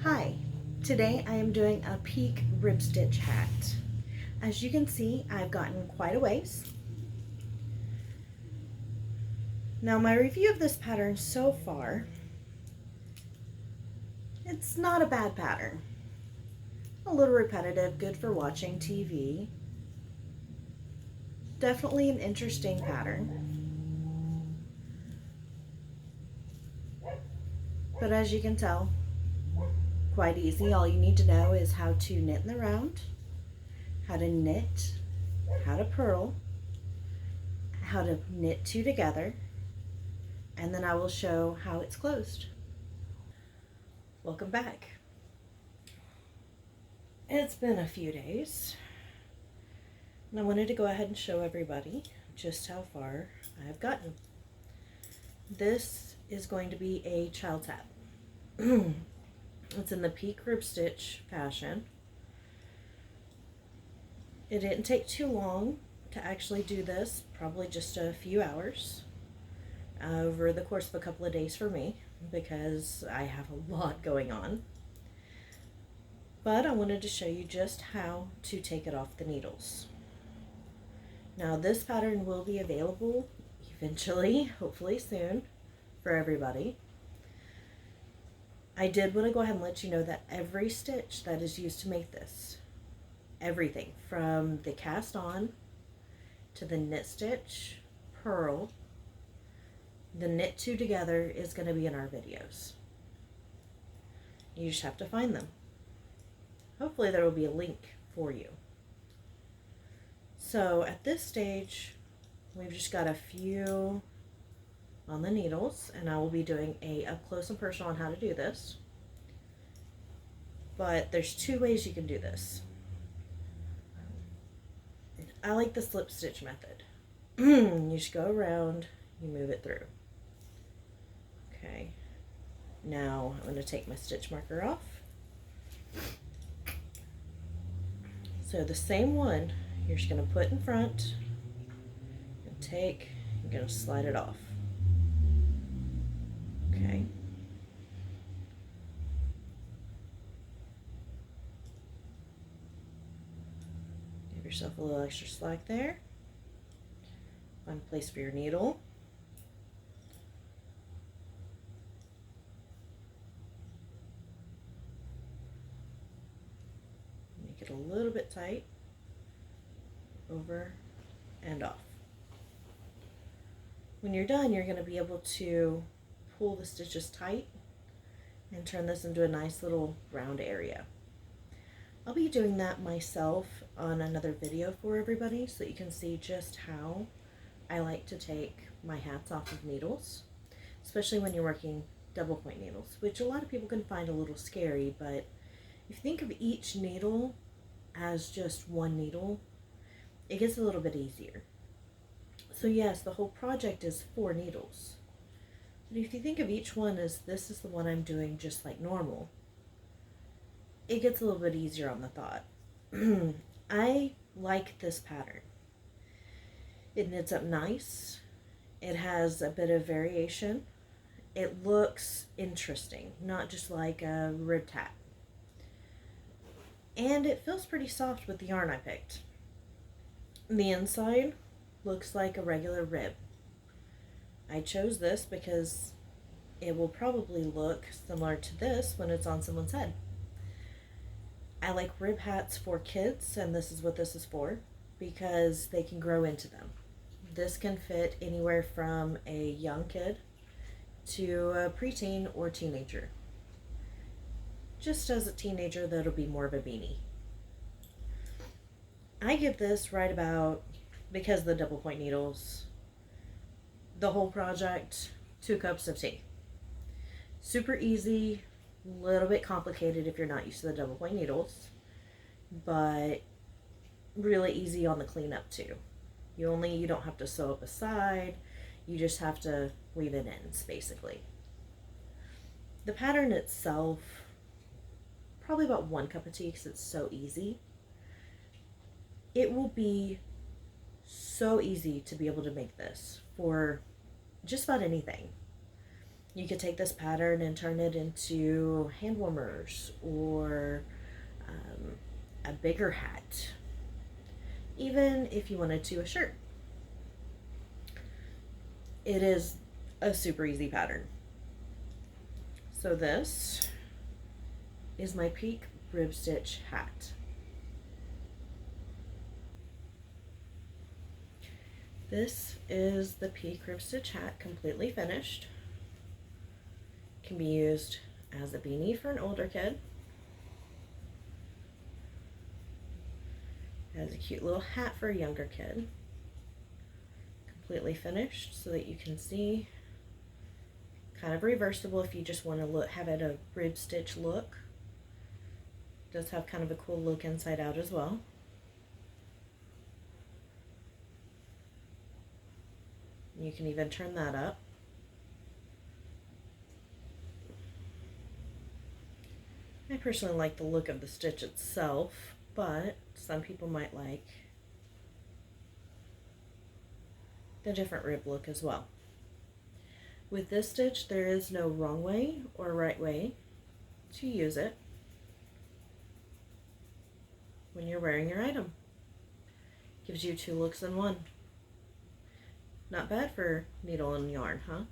Hi, today I am doing a peak rib stitch hat. As you can see, I've gotten quite a ways. Now my review of this pattern so far, it's not a bad pattern. A little repetitive, good for watching TV. Definitely an interesting pattern. But as you can tell, quite easy. All you need to know is how to knit in the round, how to knit, how to purl, how to knit two together, and then I will show how it's closed. Welcome back. It's been a few days, and I wanted to go ahead and show everybody just how far I have gotten. This is going to be a child's hat. It's in the peak rib stitch fashion. It didn't take too long to actually do this, probably just a few hours over the course of a couple of days for me, because I have a lot going on. But I wanted to show you just how to take it off the needles. Now this pattern will be available eventually, hopefully soon, for everybody. I did want to go ahead and let you know that every stitch that is used to make this, everything from the cast on to the knit stitch, purl, the knit two together is going to be in our videos. You just have to find them. Hopefully there will be a link for you. So at this stage, we've just got a few on the needles, and I will be doing a up close and personal on how to do this. But there's two ways you can do this. I like the slip stitch method. You just go around, you move it through. Okay, now I'm going to take my stitch marker off. So the same one, you're just going to put in front and take, you're going to slide it off. Okay. Give yourself a little extra slack there. Find a place for your needle. Make it a little bit tight. Over and off. When you're done, you're going to be able to pull the stitches tight and turn this into a nice little round area. I'll be doing that myself on another video for everybody so that you can see just how I like to take my hats off of needles, especially when you're working double point needles, which a lot of people can find a little scary, but if you think of each needle as just one needle, it gets a little bit easier. So yes, the whole project is 4 needles. But if you think of each one as this is the one I'm doing just like normal, it gets a little bit easier on the thought. I like this pattern. It knits up nice. It has a bit of variation. It looks interesting, not just like a ribbed hat. And it feels pretty soft with the yarn I picked. The inside looks like a regular rib. I chose this because it will probably look similar to this when it's on someone's head. I like rib hats for kids, and this is what this is for, because they can grow into them. This can fit anywhere from a young kid to a preteen or teenager. Just as a teenager, that'll be more of a beanie. I give this right about, because of the double point needles, the whole project, 2 cups of tea. Super easy, a little bit complicated if you're not used to the double point needles, but really easy on the cleanup too. You don't have to sew up a side, you just have to weave in ends basically. The pattern itself, probably about 1 cup of tea because it's so easy. It will be so easy to be able to make this for just about anything. You could take this pattern and turn it into hand warmers or a bigger hat, even if you wanted to, a shirt. It is a super easy pattern. So this is my Peak Rib Stitch hat. This is the Peak Rib Stitch hat, completely finished. Can be used as a beanie for an older kid, as a cute little hat for a younger kid. Completely finished so that you can see. Kind of reversible if you just want to have it a rib stitch look. Does have kind of a cool look inside out as well. You can even turn that up. I personally like the look of the stitch itself, but some people might like the different rib look as well. With this stitch, there is no wrong way or right way to use it when you're wearing your item. Gives you two looks in one. Not bad for needle and yarn, huh?